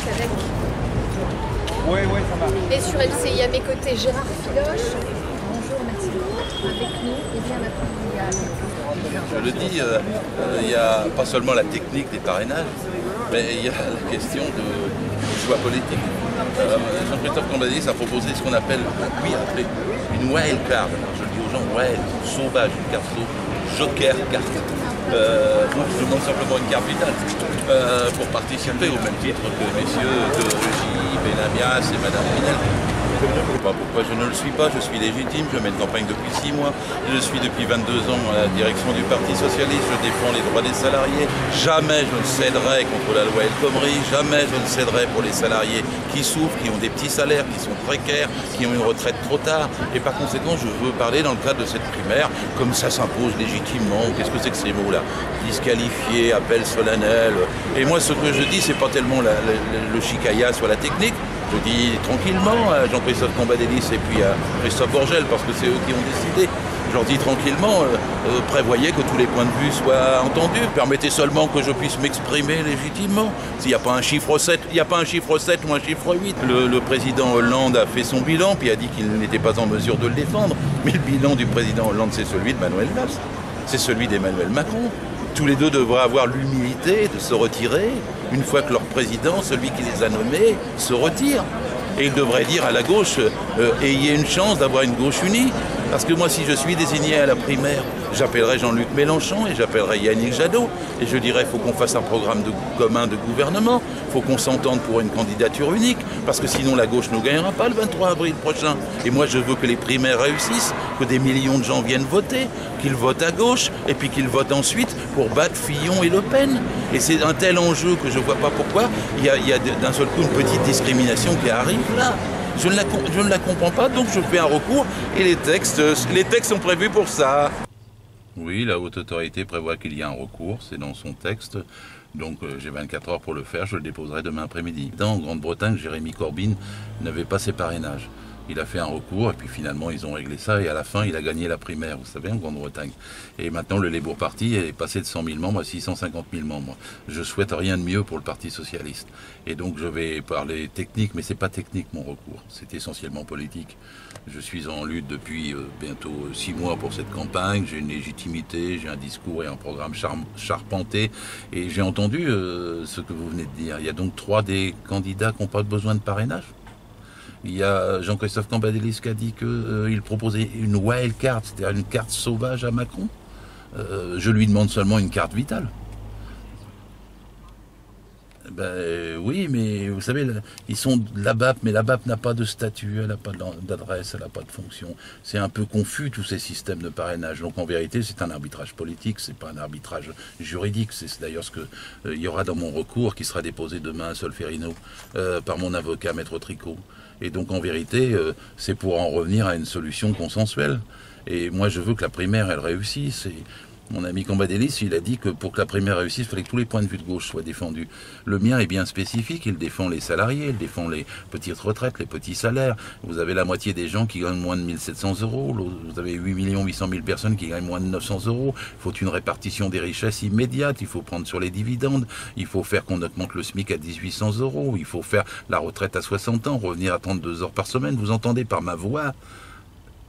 avec. Oui, ça va. Et sur LCI, à mes côtés, Gérard Filoche. Bonjour, merci beaucoup. Avec nous, et bien maintenant, il y a... Je le dis, il n'y a pas seulement la technique des parrainages, mais il y a la question du choix politique. Jean-Christophe Cambadélis a proposé ce qu'on appelle, une wild card. Je le dis aux gens, wild, sauvage, une carte joker carte. Moi, je demande simplement une carte vitale pour participer au même titre que messieurs de Rugy, Benamias et Madame Pinel. Je ne sais pas pourquoi je ne le suis pas, je suis légitime, je mène campagne depuis 6 mois, je suis depuis 22 ans à la direction du Parti Socialiste, je défends les droits des salariés, jamais je ne céderai contre la loi El Khomri, jamais je ne céderai pour les salariés qui souffrent, qui ont des petits salaires, qui sont précaires, qui ont une retraite trop tard, et par conséquent je veux parler dans le cadre de cette primaire, comme ça s'impose légitimement, qu'est-ce que c'est que ces mots-là? Disqualifié, appel solennel, et moi ce que je dis c'est pas tellement le chicaya sur la technique, je dis tranquillement à Jean-Christophe Cambadélis et puis à Christophe Borgel, parce que c'est eux qui ont décidé. Je leur dis tranquillement, prévoyez que tous les points de vue soient entendus. Permettez seulement que je puisse m'exprimer légitimement. S'il n'y a pas un chiffre 7, il n'y a pas un chiffre 7 ou un chiffre 8. Le président Hollande a fait son bilan, puis a dit qu'il n'était pas en mesure de le défendre. Mais le bilan du président Hollande, c'est celui de Manuel Valls. C'est celui d'Emmanuel Macron. Tous les deux devraient avoir l'humilité de se retirer une fois que leur président, celui qui les a nommés, se retire. Et ils devraient dire à la gauche, ayez une chance d'avoir une gauche unie. Parce que moi, si je suis désigné à la primaire, j'appellerai Jean-Luc Mélenchon et j'appellerai Yannick Jadot. Et je dirais, il faut qu'on fasse un programme commun de gouvernement. Il faut qu'on s'entende pour une candidature unique. Parce que sinon, la gauche ne gagnera pas le 23 avril prochain. Et moi, je veux que les primaires réussissent, que des millions de gens viennent voter, qu'ils votent à gauche, et puis qu'ils votent ensuite pour battre Fillon et Le Pen. Et c'est un tel enjeu que je ne vois pas pourquoi il y a d'un seul coup une petite discrimination qui arrive là. Je ne la comprends pas, donc je fais un recours et les textes sont prévus pour ça. Oui, la haute autorité prévoit qu'il y a un recours, c'est dans son texte. Donc j'ai 24 heures pour le faire, je le déposerai demain après-midi. En Grande-Bretagne, Jérémy Corbyn n'avait pas ses parrainages. Il a fait un recours et puis finalement ils ont réglé ça et à la fin il a gagné la primaire, vous savez, en Grande-Bretagne. Et maintenant le Labour Party est passé de 100 000 membres à 650 000 membres. Je souhaite rien de mieux pour le Parti Socialiste. Et donc je vais parler technique, mais c'est pas technique mon recours, c'est essentiellement politique. Je suis en lutte depuis bientôt 6 mois pour cette campagne, j'ai une légitimité, j'ai un discours et un programme charpenté. Et j'ai entendu ce que vous venez de dire. Il y a donc 3 des candidats qui n'ont pas besoin de parrainage. Il y a Jean-Christophe Cambadélis qui a dit qu'il proposait une wild card, c'est-à-dire une carte sauvage à Macron. Je lui demande seulement une carte vitale. Ben oui, mais vous savez, ils sont de la BAP, mais la BAP n'a pas de statut, elle n'a pas d'adresse, elle n'a pas de fonction. C'est un peu confus tous ces systèmes de parrainage. Donc en vérité, c'est un arbitrage politique, c'est pas un arbitrage juridique. C'est d'ailleurs ce qu'il y aura dans mon recours qui sera déposé demain à Solferino par mon avocat Maître Tricot. Et donc en vérité, c'est pour en revenir à une solution consensuelle. Et moi je veux que la primaire, elle réussisse. Et mon ami Cambadélis, il a dit que pour que la primaire réussisse, il fallait que tous les points de vue de gauche soient défendus. Le mien est bien spécifique, il défend les salariés, il défend les petites retraites, les petits salaires. Vous avez la moitié des gens qui gagnent moins de 1 700 €, vous avez 8 800 000 personnes qui gagnent moins de 900 €. Il faut une répartition des richesses immédiate, il faut prendre sur les dividendes, il faut faire qu'on augmente le SMIC à 1800 €, il faut faire la retraite à 60 ans, revenir à 32 heures par semaine. Vous entendez par ma voix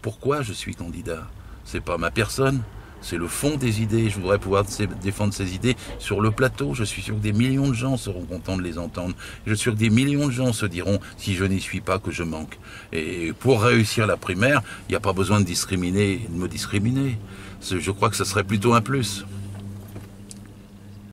pourquoi je suis candidat? C'est pas ma personne. C'est le fond des idées. Je voudrais pouvoir défendre ces idées sur le plateau. Je suis sûr que des millions de gens seront contents de les entendre. Je suis sûr que des millions de gens se diront, si je n'y suis pas, que je manque. Et pour réussir la primaire, il n'y a pas besoin de discriminer, de me discriminer. Je crois que ce serait plutôt un plus.